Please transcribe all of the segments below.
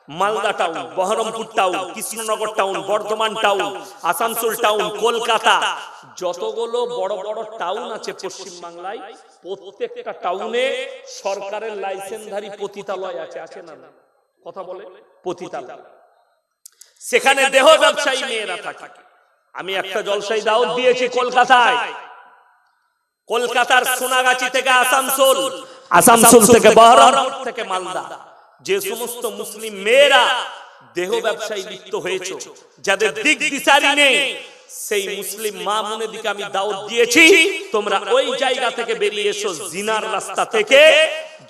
Malda town, Baharampur town, Krishnanagar town, Bardhaman town, Asansol town, Kolkata, যতগুলো বড় বড় টাউন আছে পশ্চিম বাংলায়, প্রত্যেকটা টাউনে সরকারের লাইসেন্সধারী পতিতালয় আছে, আছে না? কথা বলে পতিতালয়। সেখানে দেহ ব্যবসায়ী মেয়েরা থাকে। আমি একটা জলসাই দাওয়াত দিয়েছি কলকাতায়, কলকাতার সোনাগাছি থেকে আসানসোল, আসানসোল থেকে বহরমপুর থেকে মালদা, যে সমস্ত মুসলিম মেয়েরা দেহ ব্যবসায়ী লিপ্ত হয়েছে, যাদের দিক দিশারি নেই, সেই মুসলিম মা বোনের দিকে আমি দাওয়াত দিয়েছি, তোমরা ওই জায়গা থেকে বেরিয়ে এসো, জিনার রাস্তা থেকে।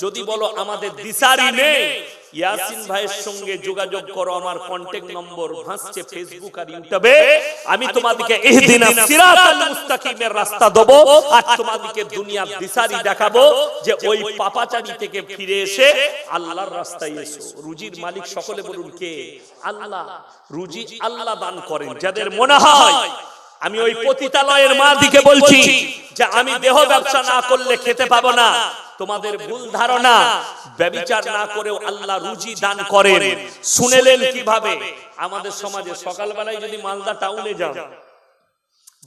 যদি বলো আমাদের দিশারি নেই, ইয়াসিন ভাইয়ের সঙ্গে যোগাযোগ করো, আমার কন্টাক্ট নম্বর ভাসছে ফেসবুক আর ইউটিউবে। আমি তোমাদেরকে ইহদিনাস সিরাতাল মুস্তাকিমের রাস্তা দেব, আর তোমাদেরকে দুনিয়ার দিশারি দেখাবো যে ওই পাপাচারী থেকে ফিরে এসে আল্লাহর রাস্তায় এসো। রুজির মালিক সকলে বলুন কে? আল্লাহ। রুজি আল্লাহ দান করেন। যাদের মনে হয় আমি ওই পতিতালয়ের মা দিকে বলছি যে আমি দেহ ব্যবসা না করলে খেতে পাবো না, তোমাদের ভুল ধারণা। ব্যভিচার না করেও আল্লাহ রুজি দান করেন। শুনেলেন কিভাবে? আমাদের সমাজে সকালবেলায় যদি মালদা টাউনে যান,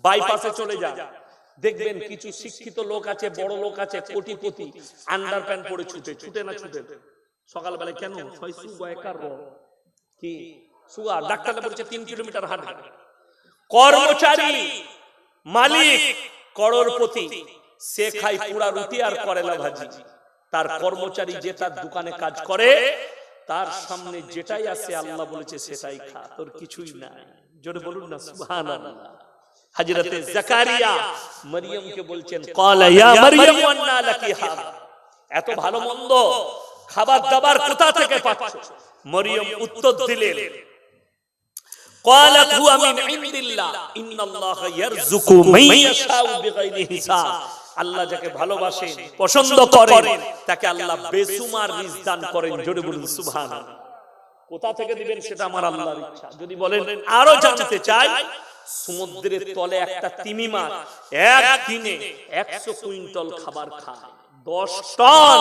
বাইপাসে চলে যান, দেখবেন কিছু শিক্ষিত লোক আছে, বড় লোক আছে, কোটিপতি, আন্ডার প্যান্ট পরে ছুটে, ছুটে না ছুটে সকালবেলায় কেন? কি সুগার, ডাক্তাররা বলছে 3 কিলোমিটার হাঁটবে। কর্মচারী, মালিক, করোড়পতি, সে খায় পুরা রুটি আর করেলা ভাজি। তার কর্মচারী যে তার দোকানে কাজ করে, তার সামনে যেটাই আসে আল্লাহ বলেছে সেটাই খা, তোর কিছুই নাই। জোরে বলুন না সুবহানাল্লাহ। হযরতে জাকারিয়া মরিয়মকে বলছেন, ক্বালা ইয়া মরিয়ম আন্না লাকি হাযা, এত ভালো মন্দ খাবার দাবার কোথা থেকে পাচ্ছ? মরিয়ম উত্তর দিলেন, ক্বালাত হুয়া মিন ইনদিল্লাহ ইন্নাল্লাহা ইয়ারযুকু মান ইয়াশাউ বিগাইরি হিসাব। আল্লাহ যাকে ভালোবাসেন, পছন্দ করেন, তাকে আল্লাহ বেসুমার রিজক দান করেন। জোরে বলুন সুবহানাল্লাহ। কোথা থেকে দিবেন সেটা আমার আল্লাহর ইচ্ছা। যদি বলেন আরো জানতে চাই, সমুদ্রের তলে একটা তিমি মাছ একদিনে 100 কুইন্টাল খাবার খায়, 10 টন,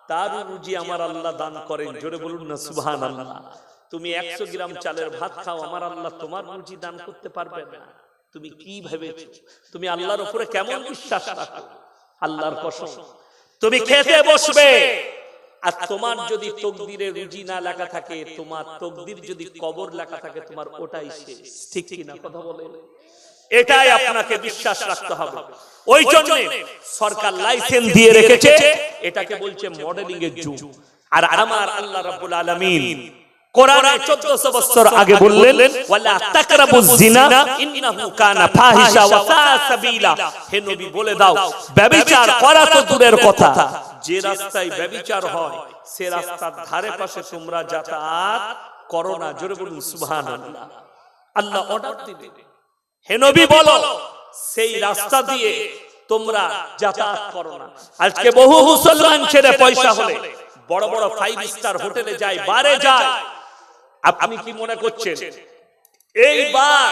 তার রুজি আমার আল্লাহ দান করেন। জোরে বলুন না সুবহানাল্লাহ। তুমি 100 গ্রাম চালের ভাত খাও, আমার আল্লাহ তোমার রুজি দান করতে পারবে না? তুমি কি ভেবেছো? তুমি আল্লাহর উপরে কেমন বিশ্বাস রাখো? আল্লাহর কসম, তুমি খেতে বসবে, আর তোমার যদি তকদিরে রুজি না লেখা থাকে, তোমার তকদির যদি কবর লেখা থাকে, তোমার ওটাই শেষ। ঠিক কি না? কথা বলেন। এটাই আপনাকে বিশ্বাস রাখতে হবে। ওই জন্য সরকার লাইসেন্স দিয়ে রেখেছে, এটাকে বলছে মডেলিং এর যুগ। আর আমার আল্লাহ রাব্বুল আলামিন কোরআনে 1400 বছর আগে বললেন, ওয়ালা তাকরাবুজ জিনা ইন্নাহু কানা ফাহিশা ওয়া সাআ সাবিলা। হে নবী বলে দাও, ব্যভিচার করা তো দূরের কথা, যে রাস্তায় ব্যভিচার হয় সে রাস্তার ধারে পাশে তোমরা যাতায়াত করো না। জোরে বলুন সুবহানাল্লাহ। আল্লাহ অর্ডার দিবেন, হে নবী বলো সেই রাস্তা দিয়ে তোমরা যাতায়াত করো না। আজকে বহু মুসলমান ছেলে পয়সা হলে বড় বড় 5 স্টার হোটেলে যায়, বারে যায়। আপনি কি মনে করছেন এইবার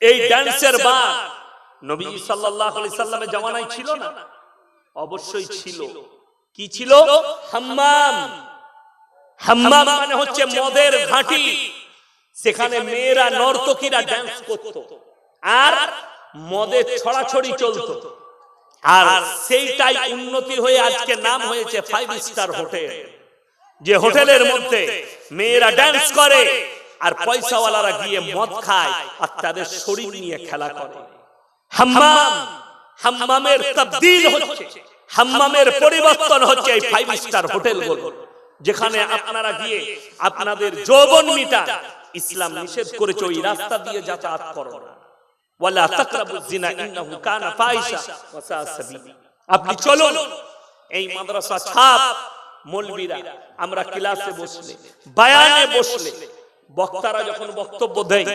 এই ডান্সের বার নবী সাল্লাল্লাহু আলাইহি সাল্লামের জামানায় ছিল না? অবশ্যই ছিল। কি ছিল? হাম্মাম। হাম্মাম মানে হচ্ছে মদের ঘাঁটি। সেখানে মেয়েরা নর্তকীরা ডান্স করত আর মদের ছড়াছড়ি চলতো। আর সেইটাই উন্নতি হয়ে আজকে নাম হয়েছে 5 স্টার হোটেল। যে হোটেলের মধ্যে মেয়েরা ডান্স করে আর পয়সাওয়ালারা গিয়ে মদ খায় আর তাদের শরীর নিয়ে খেলা করে। হাম্মাম, হাম্মামের তাবদীল হচ্ছে, হাম্মামের পরিবর্তন হচ্ছে এই 5 স্টার হোটেলগুলো, যেখানে আপনারা গিয়ে আপনাদের যৌবন মিটান। ইসলাম নিষেধ করেছে ওই রাস্তা দিয়ে যাতায়াত করো না। ওয়ালা তাকরাবুজ জিনা ইন্নাহু কানা ফাহিশা ওয়া সাআ সাবিলা। আপনি চলুন, এই মাদ্রাসা ছাপ মৌলবীরা, আমরা ক্লাসে বসলে, বায়ানে বসলে, বক্তারা যখন বক্তব্য দেয়,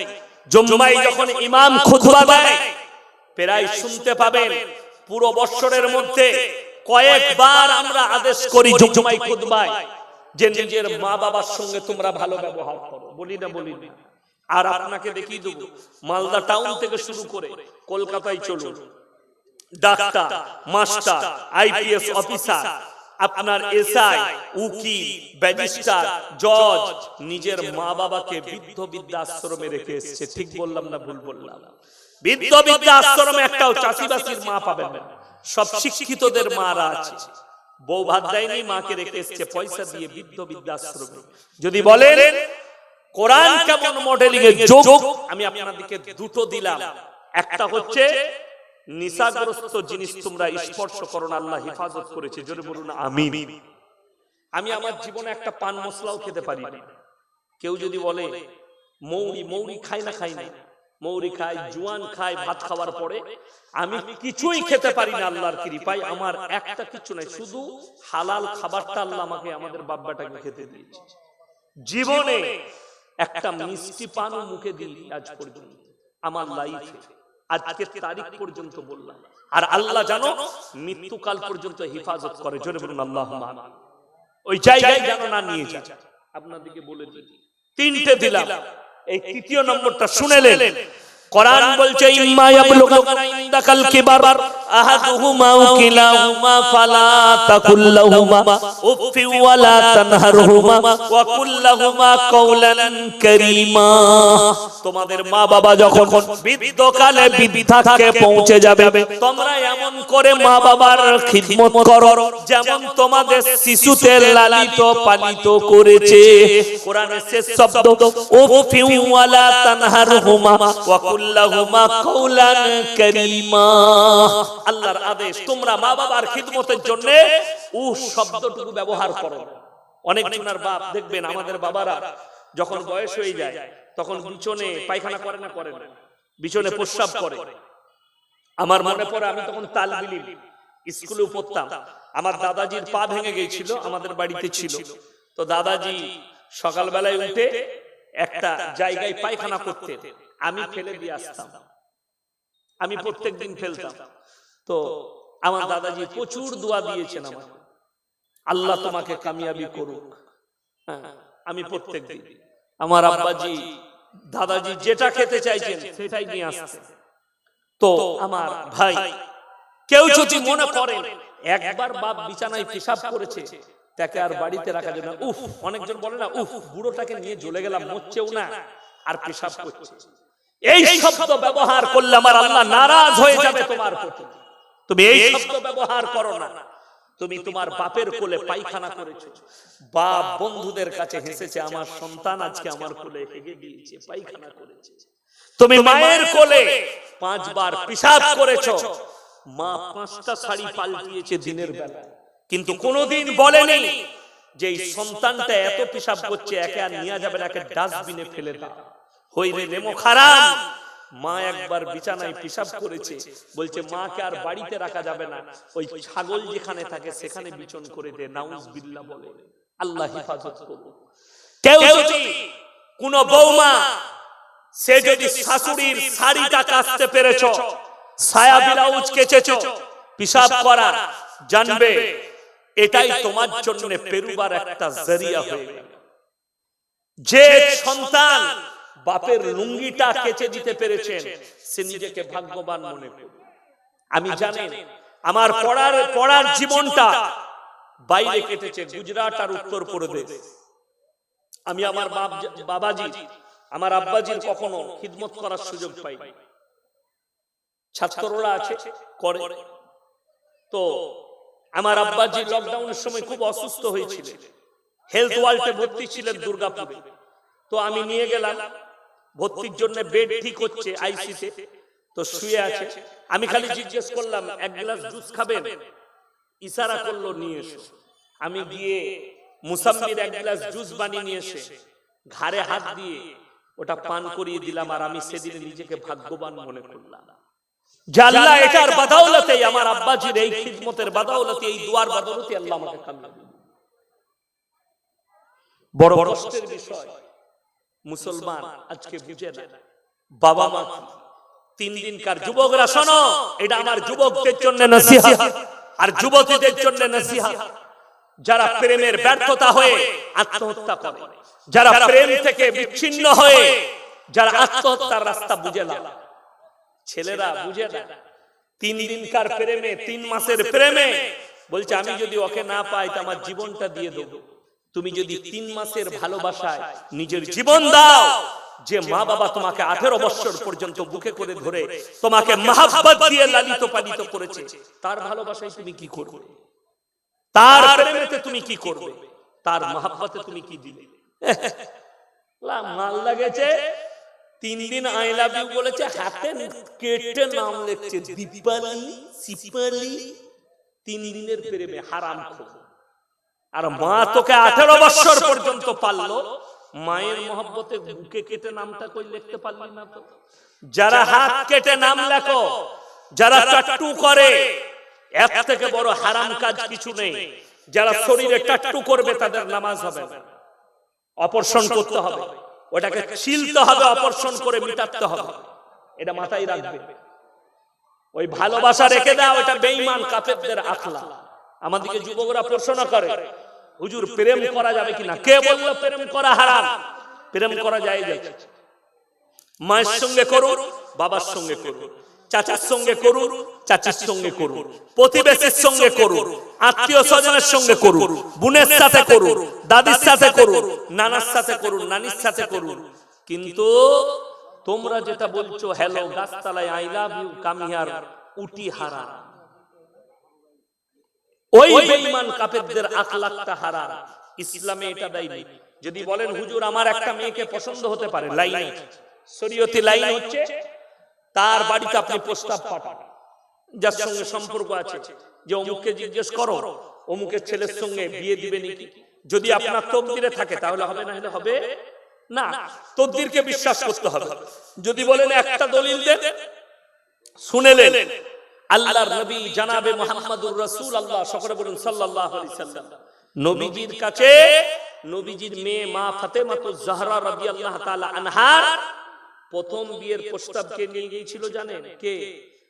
জুম্মায় যখন ইমাম খুতবা দেয়, প্রায় শুনতে পাবেন পুরো বছরের মধ্যে কয়েকবার আমরা আদেশ করি জুম্মায় খুতবায় যে নিজের মা বাবার সঙ্গে তোমরা ভালো ব্যবহার করো। বলি না? বলি না? আর আপনাকে দেখিয়ে দেব, মালদা টাউন থেকে শুরু করে কলকাতায় চলুন, ডাক্তার, মাস্টার, আইপিএস অফিসার, আপনার এসআই, উকিল, ব্যারিস্টার, জজ নিজের মা বাবাকে বৃদ্ধ বৃদ্ধাশ্রমে রেখে এসেছে। ঠিক বললাম না ভুল বললাম? বৃদ্ধ বৃদ্ধাশ্রমে একটাও চাষিবাসীর মা পাবেন না, সব শিক্ষিতদের মারা আছে। বউ ভাত দেয়নি, মাকে রেখে এসেছে পয়সা দিয়ে বৃদ্ধ বৃদ্ধাশ্রমে। যদি বলেন কোরআন কেমন মডেলিং এর যোগ, আমি আপনাদেরকে দুটো দিলাম। একটা হচ্ছে নিশাগ্রস্ত জিনিস তোমরা স্পর্শ করো না, আল্লাহ হেফাজত করেছে, জোরে বলুন আমিন। আমি আমার জীবনে একটা পান মশলাও খেতে পারি না। কেউ যদি বলে মৌরি খাই না, খাই না, মৌরি খাই, জোয়ান খাই ভাত খাওয়ার পরে, আমি কিছুই খেতে পারি না আল্লাহর কৃপায়। আমার একটা কিছু নাই, শুধু হালাল খাবারটা আল্লাহ আমাকে আমাদের বাব্বাটাকে খেতে দিয়েছে। জীবনে একটা মিষ্টি পানও মুখে দিই আজ পর্যন্ত আমার লাইফে, আজকের তারিখ পর্যন্ত বললাম। আর আল্লাহ জানো মৃত্যুকাল পর্যন্ত হেফাজত করে, জোরে বলুন আল্লাহুম্মা আমিন। ওই জায়গায় যেন না নিয়ে যায়। আপনাদেরকে বলে দিই, তিনটে দিলাম, এই তৃতীয় নম্বরটা শুনেলেন। কোরআন বলছে ইম্মা ইয়াবলুগানা ইনদাকাল কিবার আহাদুহুমা আও কিলাহুমা ফালা তাকুল লাহুমা উফফি ওয়ালা তানহারহুমা ওয়া কুল লাহুমা কাওলান কারীমা। তোমাদের মা বাবা যখন বৃদ্ধকালে বৃদ্ধাকে পৌঁছে যাবে, তোমরা এমন করে মা বাবার খিদমত করো যেমন তোমাদের শিশুতে লালিত পালিত করেছে। কোরআনের শেষ শব্দ উফফি ওয়ালা তানহারহুমা ওয়া কুল্লাহুমা কাওলান কারীমা। আল্লাহর আদেশ, তোমরা মা বাবার খিদমতের জন্য শব্দটুকু ব্যবহার করো। অনেক জনের বাপ দেখবেন, আমাদের বাবারা যখন বয়স হয়ে যায় তখন বিছনে পায়খানা করে না, করে না, বিছনে প্রস্রাব করে। আমার মনে পড়ে আমি তখন তালবিলি স্কুলে পড়তাম, আমার দাদাজির পা ভেঙে গিয়েছিল, আমাদের বাড়িতে ছিল। তো দাদাজি সকালবেলায় উঠে একটা জায়গায় পায়খানা করতে, আমি ফেলে দিয়ে আসতাম, আমি প্রত্যেকদিন ফেলতাম। তো আমার দাদাজি প্রচুর দোয়া দিয়েছেন আমার, আল্লাহ তোমাকে কামিয়াবি করুক। আমি প্রত্যেকদিন আমার আব্বাজি দাদাজি যেটা খেতে চাইছেন সেটাই নিয়ে আসতেন। তো আমার ভাই, কেউ যদি মনে করেন একবার বাপ বিছানায় পেশাব করেছে তাকে আর বাড়িতে রাখা যাবে না, উফ, অনেকজন বলে না, উফ বুড়োটাকে নিয়ে চলে গেলাম, মরছেও না আর পেশাব করছে, এই শব্দ ব্যবহার করলে আমার আল্লাহ নারাজ হয়ে যাবে তোমার প্রতি। তুমি এই শব্দ ব্যবহার করো না। তুমি তোমার বাপের কোলে পায়খানা করেছো, বাপ বন্ধুদের কাছে হেসেছে, আমার সন্তান আজকে আমার কোলে হেগে গিয়েছে, পায়খানা করেছে। তুমি মায়ের কোলে 5 বার পেশাব করেছো, মা 5টা শাড়ি পাল্টিয়েছে দিনের বেলা, কিন্তু কোনোদিন বলেনি যে এই সন্তানটা এত পেশাব করছে, একে আর নিয়ে যাবে না, একে ডাস্টবিনে ফেলে দাও। হইরে নেমো খারাপ। মা একবার বিছানায় পেশাব করেছে, বলছে মাকে আর বাড়িতে রাখা যাবে না, ওই ছাগল যেখানে থাকে সেখানে বিচন করে দে। নাউজুবিল্লাহ বলে, আল্লাহ হেফাজত করুন। কেউ যদি কোন বৌমা, সে যদি শাশুড়ির শাড়িটা কাচতে পেরেছো, সায়া ব্লাউজ কেচেছো, পেশাব করা, জানবে এটাই তোমার জন্য পেরুবার একটা জরিয়া হয়ে গেল। যে সন্তান বাপের লুঙ্গিটা কেচে দিতে পেরেছেন সে নিজেকে ভাগ্যবান মনে করবে। আমি জানি আমার পড়ার জীবনটা বাইরে কেটেছে, গুজরাট আর উত্তরপ্রদেশ। আমি আমার বাবাজি, আমার আব্বাজির কখনো খিদমত করার সুযোগ পাই। ছাত্ররা আছে করে। তো আমার আব্বাজি লকডাউনের সময় খুব অসুস্থ হয়েছিল, হেলথ ওয়ার্ল্ডে ভর্তি ছিলেন দুর্গাপুরে। তো আমি নিয়ে গেলাম ভর্তির জন্য, বেড ঠিক হচ্ছে আইসিতে, তো শুয়ে আছে। আমি খালি জিজ্ঞেস করলাম 1 গ্লাস জুস খাবেন? ইশারা করলো নিয়ে এসো। আমি গিয়ে মুসাম্মির 1 গ্লাস জুস বানিয়ে নিয়ে এসে ঘাড়ে হাত দিয়ে ওটা পান করিয়ে দিলাম। আর আমি সেদিন নিজেকে ভাগ্যবান মনে করলাম যে আল্লাহ এটার বদৌলতে, আমার আব্বাজির এই খিদমতের বদৌলতে, এই দুয়ার বদৌলতে আল্লাহ আমাকে কামিয়াবি দিলেন। বড় কষ্টের বিষয় মুসলমান আজকে বুঝে না বাবা মা। 3 দিনকার যুবকরা শোনো, এটা আমার যুবকদের জন্য নসিহত আর যুবতীদের জন্য নসিহত। যারা প্রেমের ব্যর্থতা হয়ে আত্মহত্যা করে, যারা প্রেম থেকে বিচ্ছিন্ন হয়ে যারা আত্মহত্যার রাস্তা বুঝে না, ছেলেরা বুঝে না। 3 দিনকার প্রেমে, 3 মাসের প্রেমে বলছে আমি যদি ওকে না পাই তো আমার জীবনটা দিয়ে দেব। তুমি যদি 3 মাসের ভালোবাসায় নিজের জীবন দাও, যে মা বাবা তোমাকে 18 বছর পর্যন্ত বুকে করে ধরে তোমাকে মহব্বত দিয়ে লালিত পালিত করেছে, তার ভালোবাসায় তুমি কি করবে? তার প্রেমেতে তুমি কি করবে? তার মহব্বতে তুমি কি দিবে? মাল লাগেছে 3 দিন আই লাভ ইউ বলেছে, হাতে কেটে নাম লিখছে দীপালি সিপালি। 3 দিনের প্রেমে হারামখোর। আর মা তোকে 18 বছর পর্যন্ত পাললো, মায়ের মহব্বতে বুকে কেটে নামটা কই লিখতে পারলি না তো? যারা হাত কেটে নাম লেখো, যারা টাট্টু করে, এর থেকে বড় হারাম কাজ কিছু নেই। যারা শরীরে টাট্টু করবে তাদের নামাজ হবে না, অপারেশন করতে হবে, ওটাকে ছিলতে হবে, অপারেশন করে মিটাতে হবে। এটা মাথায় রাখবে। ওই ভালোবাসা রেখে দাও, এটা বেঈমান কাফেরদের আখলাক। আমাদেরকে যুবকরা প্রশ্ন করে, হুজুর প্রেম করা যাবে কিনা? কে বলল প্রেম করা হারাম? প্রেম করা যায়। মায়ের সঙ্গে করুন, বাবার সঙ্গে করুন, চাচার সঙ্গে করুন, চাচির সঙ্গে করুন, প্রতিবেশীর সঙ্গে করুন, আত্মীয় স্বজনের সঙ্গে করুন, বোনের সাথে করুন, দাদির সাথে করুন, নানার সাথে করুন, নানির সাথে করুন। কিন্তু তোমরা যেটা বলছো হ্যালো গাছতলায় আই লাভ ইউ কামিয়ার, উটি হারাম। ওই বেঈমান কাফেরদের আখলাকটা হারাম। ইসলামে এটা দেয়নি। যদি বলেন হুজুর আমার একটা মেয়েকে পছন্দ হতে পারে, লাইন শরীয়তে লাইন হচ্ছে তার বাড়িতে আপনি প্রস্তাব পাঠান, যার সঙ্গে সম্পর্ক আছে, যে অমুককে জিজ্ঞেস করো অমুকের ছেলের সঙ্গে বিয়ে দিবে নাকি। যদি আপনার তকদিরে থাকে তাহলে হবে, না হলে হবে না। তকদিরকে বিশ্বাস করতে হবে। যদি বলেন একটা দলিল দেন, শুনেলেন আল্লাহর নবী জনাবে মুহাম্মদুর রাসূলুল্লাহ সকলে বলুন সাল্লাল্লাহু আলাইহি সাল্লাম, নবীজির কাছে নবীজির মেয়ে মা ফাতেমাতুজ জাহরা রাদিয়াল্লাহু তাআলা আনহার প্রথম বিয়ের প্রস্তাবকে নিয়ে গিয়েছিল জানেন কে?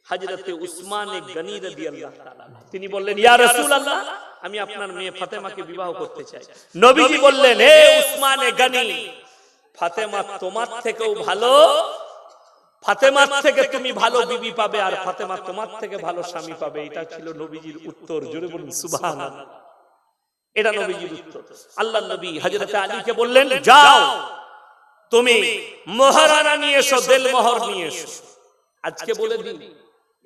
হযরতে উসমান গনি রাদিয়াল্লাহু তাআলা। তিনি বললেন ইয়া রাসূলুল্লাহ আমি আপনার মেয়ে ফাতেমাকে বিবাহ করতে চাই। নবীজি বললেন হে উসমান গনি, ফাতেমা তোমার থেকেও ভালো, ফাতেমার থেকে তুমি ভালো বিবি পাবে, আর ফাতেমা তোমার থেকে ভালো স্বামী পাবে। এটা ছিল নবীজির উত্তর। জোরে বলুন সুবহানাল্লাহ। এটা নবীজির উত্তর। আল্লাহর নবী হযরতে আলীকে বললেন যাও তুমি মোহরানা নিয়ে এসো, দেল মোহর নিয়ে এসো। আজকে বলে দিন,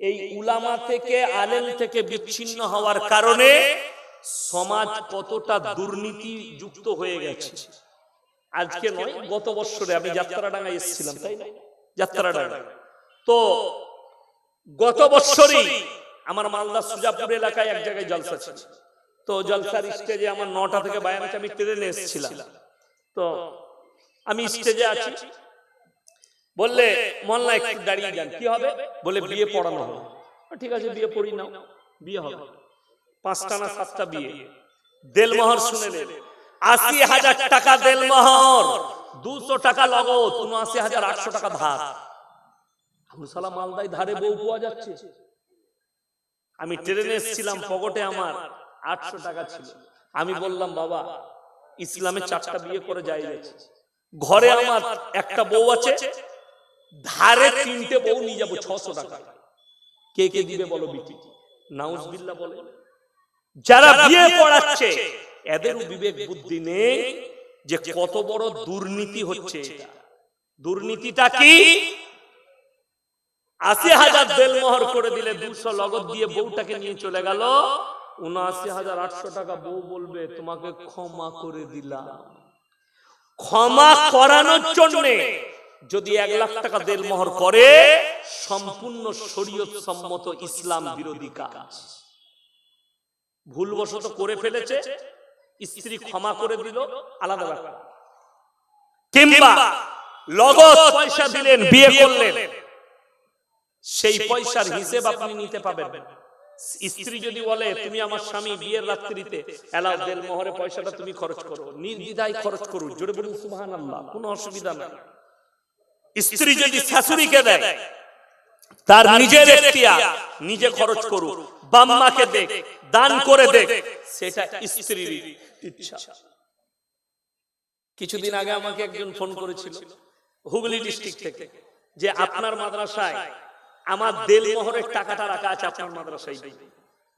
এই উলামা থেকে আলেম থেকে বিচ্ছিন্ন হওয়ার কারণে সমাজ কতটা দুর্নীতি যুক্ত হয়ে গেছে। আজকে নয়, গত বছরে আমি যাত্রাডাঙ্গায় এসেছিলাম, তাই না? যাত্রাডাঙ্গা তো গত বছরই আমার মালদা সুজাপুর এলাকায় এক জায়গায় জলসা ছিল। তো জলসার স্টেজে আমার 9টা থেকে বায়ান আছে, আমি ট্রেনে এসেছিলাম। তো আমি স্টেজে আছি, বললে মোল্লা একটু দাঁড়িয়ে যান, কি হবে? বলে বিয়ে পড়ানো হবে। ঠিক আছে বিয়ে পড়ি নাও, বিয়ে হবে। 5টা না 7টা বিয়ে। দেলমোহর শুনেলেন 80,000 টাকা দেলমোহর, 200 টাকা নগদ, 79,800 টাকা ধার। সালা মালদায় ধারে বউ পাওয়া যাচ্ছে। আমি ট্রেনে এসেছিলাম, পকেটে আমার 800 টাকা ছিল। আমি বললাম বাবা ইসলামে 4টা বিয়ে করে যায় যাচ্ছে, ঘরে আমার একটা বউ আছে, ধারে 3টে বউ নিয়ে যাবো 600 টাকা। কে কে দিবে বলো বিটি? নাউজুবিল্লাহ বলে। যারা বিয়ে পড়াচ্ছে এদেরও বিবেক বুদ্ধি নেই যে কত বড় দুর্নীতি হচ্ছে। দুর্নীতিটা কি? 80,000 দেলমোহর করে দিলে 200 নগদ দিয়ে বউটাকে নিয়ে চলে গেল, 79,800 টাকা বউ বলবে তোমাকে ক্ষমা করে দিলাম। ক্ষমা করানোর জন্য যদি 1 লাখ টাকা দেলমোহর করে, সম্পূর্ণ শরীয়ত সম্মত ইসলাম বিরোধী কাজ। ভুলবশত করে ফেলেছে, স্ত্রী ক্ষমা করে দিল, আলাদা ব্যাপার। কিংবা নগদ পয়সা দিলেন, বিয়ে করলেন, সেই পয়সার হিসেব আপনি নিতে পাবেন। স্ত্রী যদি বলে তুমি আমার স্বামী, বিয়ের রাত্রিতে এলাও দেলমোহরে পয়সাটা তুমি খরচ করো, নির্দ্বিধায় খরচ করো। জোরে বলুন সুবহানাল্লাহ, কোনো অসুবিধা নেই। স্ত্রী যদি শাশুড়িকে দেয়, তার নিজের এখতিয়ার, নিজে খরচ করুক, বাম্মাকে দেখ, দান করে দেখ, সেটা স্ত্রীর ইচ্ছা। কিছুদিন আগে আমাকে একজন ফোন করেছিল হুগলি ডিস্ট্রিক্ট থেকে, যে আপনার মাদ্রাসায় আমার দেলমোহরের টাকাটা রাখা আছে, আপনার মাদ্রাসায়।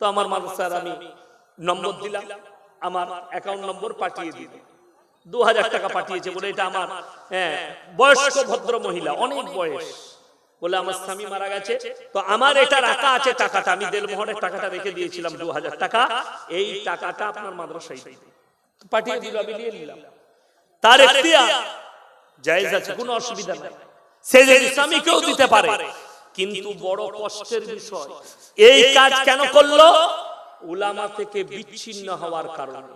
তো আমার মাদ্রাসার আমি নম্বর দিলাম, আমার অ্যাকাউন্ট নম্বর পাঠিয়ে দিল, 2000 টাকা পাঠিয়েছে বলে এটা আমার বয়স্ক ভদ্র মহিলা, অনেক বয়স, বলে আমার স্বামী মারা গেছে, তো আমার এটা রাখা আছে টাকাটা, আমি দেলমোহরের টাকাটা রেখে দিয়েছিলাম 2000 টাকা, এই টাকাটা আপনার মাদ্রাসায় পাঠিয়ে দিল, আমি নিয়ে নিলাম। তার এখতিয়ার জায়েজ আছে, কোনো অসুবিধা নাই, সে যদি স্বামীকেও দিতে পারে। কিন্তু বড় কষ্টের বিষয়, এই কাজ কেন করলো? উলামা থেকে বিচ্ছিন্ন হওয়ার কারণে,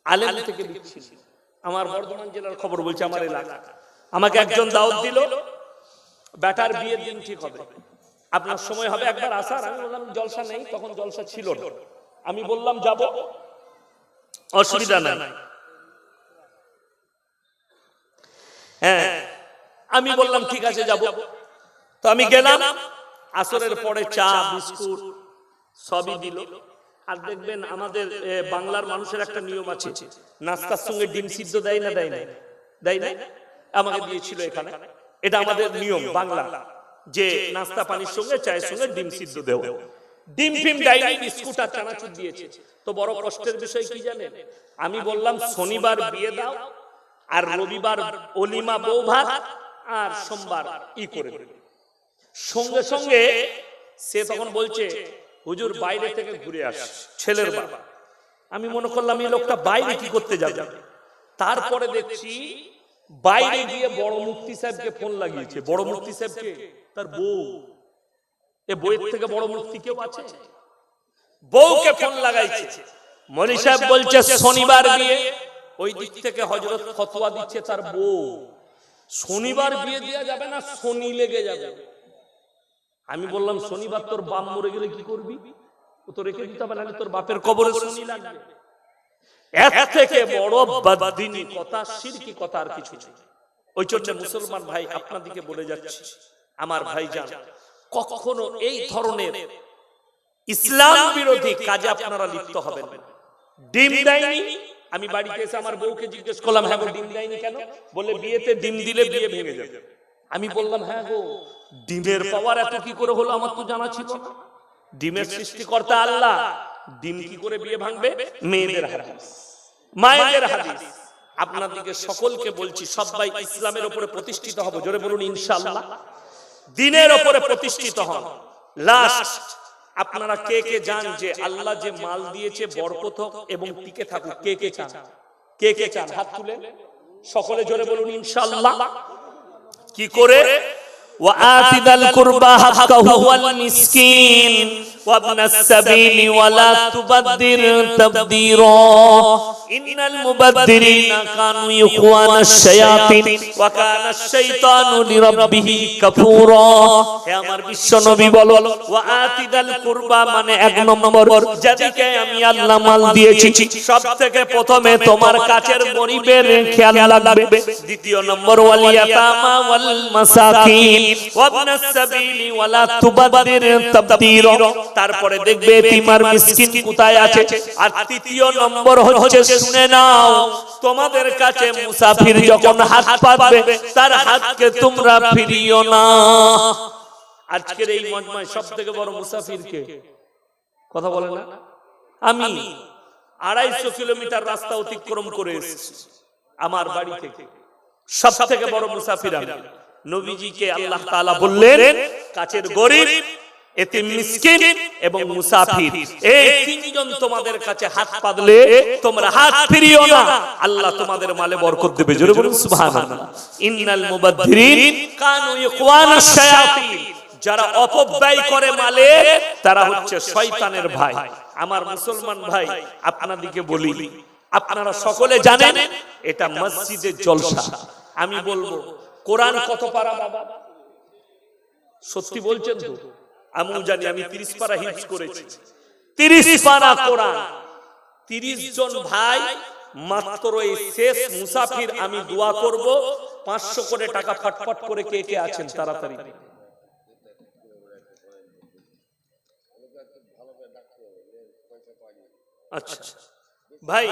আলেম থেকে বিচ্ছিন্ন। আমার বর্ধমান জেলার খবর বলছে, আমার এলাকা, আমাকে একজন দাওয়াত দিল, বেটার বিয়ের দিন ঠিক হবে, আপনার সময় হবে একবার আসার। আমি বললাম জলসা নেই, তখন জলসা ছিল না, আমি বললাম যাব, অসুবিধা নাই। হ্যাঁ, আমি বললাম ঠিক আছে যাব। তো আমি গেলাম, আসরের পরে চা বিস্কুট সবই দিল। আর দেখবেন আমাদের বাংলার মানুষের একটা নিয়ম আছে, নাস্তার সঙ্গে ডিম সিদ্ধ দেয় না, দেয় না, দেয় না, আমাকে দিয়েছিল এখানে, এটা আমাদের নিয়ম বাংলা, যে নাস্তা পানির সঙ্গে চায়ের সঙ্গে ডিম সিদ্ধ দেও। ডিম ফিম দেয়নি, বিস্কুট আর চানাচুর দিয়েছে। তো বড় কষ্টের বিষয় কি জানেন? আমি বললাম শনিবার বিয়ে দাও, আর রবিবার অলিমা বউ ভাত, আর সোমবার করে দেবে। সঙ্গে সঙ্গে সে তখন বলছে হুজুর বাইরে থেকে ঘুরে আসে, ছেলের বাবা। আমি মনে করলাম এই লোকটা বাইরে কি করতে যাবে। তারপরে দেখছি বাইরে গিয়ে বড় মুফতি সাহেবকে ফোন লাগিয়েছে। বড় মুফতি সাহেবকে তার বউ, এ বউয়ের থেকে বড় মুফতি কেউ আছে? বউকে ফোন লাগাইছে। মনি সাহেব বলছে শনিবার বিয়ে, ওই দিক থেকে হযরত ফতোয়া দিচ্ছে তার বউ, শনিবার বিয়ে দেওয়া যাবে না, শনি লেগে যাবে। আমি বললাম শনিবার তোর বাপ মরে গেলে কি করবি? ও তো রেখে দিতে হবে, নাহলে তোর বাপের কবরে শনি লাগবে। এর থেকে বড় বাদদিনী কথা, শিরকি কথা আর কিছু নেই। ওই জন্য মুসলমান ভাই আপনাদেরকে বলে যাচ্ছি, আমার ভাইজান, কখনো এই ধরনের ইসলাম বিরোধী কাজে আপনারা লিপ্ত হবেন না। ডিম দেয়নি, আমি বাড়িতে এসে আমার বউকে জিজ্ঞেস করলাম, হ্যাঁ গো ডিম দেয়নি কেন? বলে বিয়েতে ডিম দিলে বিয়ে ভেঙে যাবে। আমি বললাম হ্যাঁ গো, ডিমের পাওয়ার এত কি করে হলো, আমার তো জানা ছিল না। ডিমের সৃষ্টিকর্তা আল্লাহ, ডিম কি করে বিয়ে ভাঙবে? মেয়েদের হাদিস, মায়েদের হাদিস। আপনাদেরকে সকলকে বলছি, সবাই ইসলামের উপরে প্রতিষ্ঠিত হব, জোরে বলুন ইনশাআল্লাহ। দিনের উপরে প্রতিষ্ঠিত হন। লাস্ট, আপনারা কে কে জান যে আল্লাহ যে মাল দিয়েছে বরকত হোক এবং টিকে থাকুক? কে কে চান? কে কে চান? হাত তুলেন সকলে, জোরে বলুন ইনশাআল্লাহ। কি করে? وآت ذا القربى حقه والمسكين وابن السبيل ولا تبذر تبذيرا إن المبذرين كانوا إخوان الشياطين وكان الشيطان لربه كفورا। হে আমার বিশ্ব নবী বলো, وآت ذا القربى মানে এক নম্বর যাদেরকে আমি আল্লাহ মাল দিয়েছি সবথেকে প্রথমে তোমার কাছের গরীবের খেয়াল রাখবে। দ্বিতীয় নম্বর ওয়াল ইয়াতামা ওয়াল মাসাকিন ওয়াবনাস সাবিলি ওয়ালা তুবাদদির তাবদীরা। তারপরে দেখবে এতিম আর মিসকিন কোথায় আছে। আর তৃতীয় নম্বর হচ্ছে, শুনে নাও, তোমাদের কাছে মুসাফির যখন হাত পাতবে তার হাতকে তোমরা ফিরিও না। আজকের এই মজমায় সবথেকে বড় মুসাফির কে? কথা বলে না? আমি 250 কিলোমিটার রাস্তা অতিক্রম করে এসেছি আমার বাড়ি থেকে। সবথেকে বড় মুসাফির আমি। নবীজিকে আল্লাহ তাআলা বললেন কাছের গরীব, এতিম, মিসকিন এবং মুসাফির, এই তিনজন তোমাদের কাছে হাত পাতলে তোমরা হাত ফিরিও না, আল্লাহ তোমাদের মালে বরকত দেবে। জোরে বলুন সুবহানাল্লাহ। ইন্নাল মুবাদদিরিন কানু ইখওয়ানাশ শায়াতিন, যারা অপব্যয় করে মালে তারা হচ্ছে শয়তানের ভাই। আমার মুসলমান ভাই আপনাদেরকে বলি, আপনারা সকলে জানেন এটা মসজিদের জলসা। আমি বলবো কোরআন কত পারা বাবা? সত্যি বলছেন তো? আমিও জানি, আমি 30 পারা হিফজ করেছি। 30 পারা কোরআন, 30 জন ভাই মাত্র এই শেষ মুসাফির। আমি দোয়া করব 500 করে টাকা ফটফট করে কে কে আছেন তাড়াতাড়ি। আচ্ছা ভাই,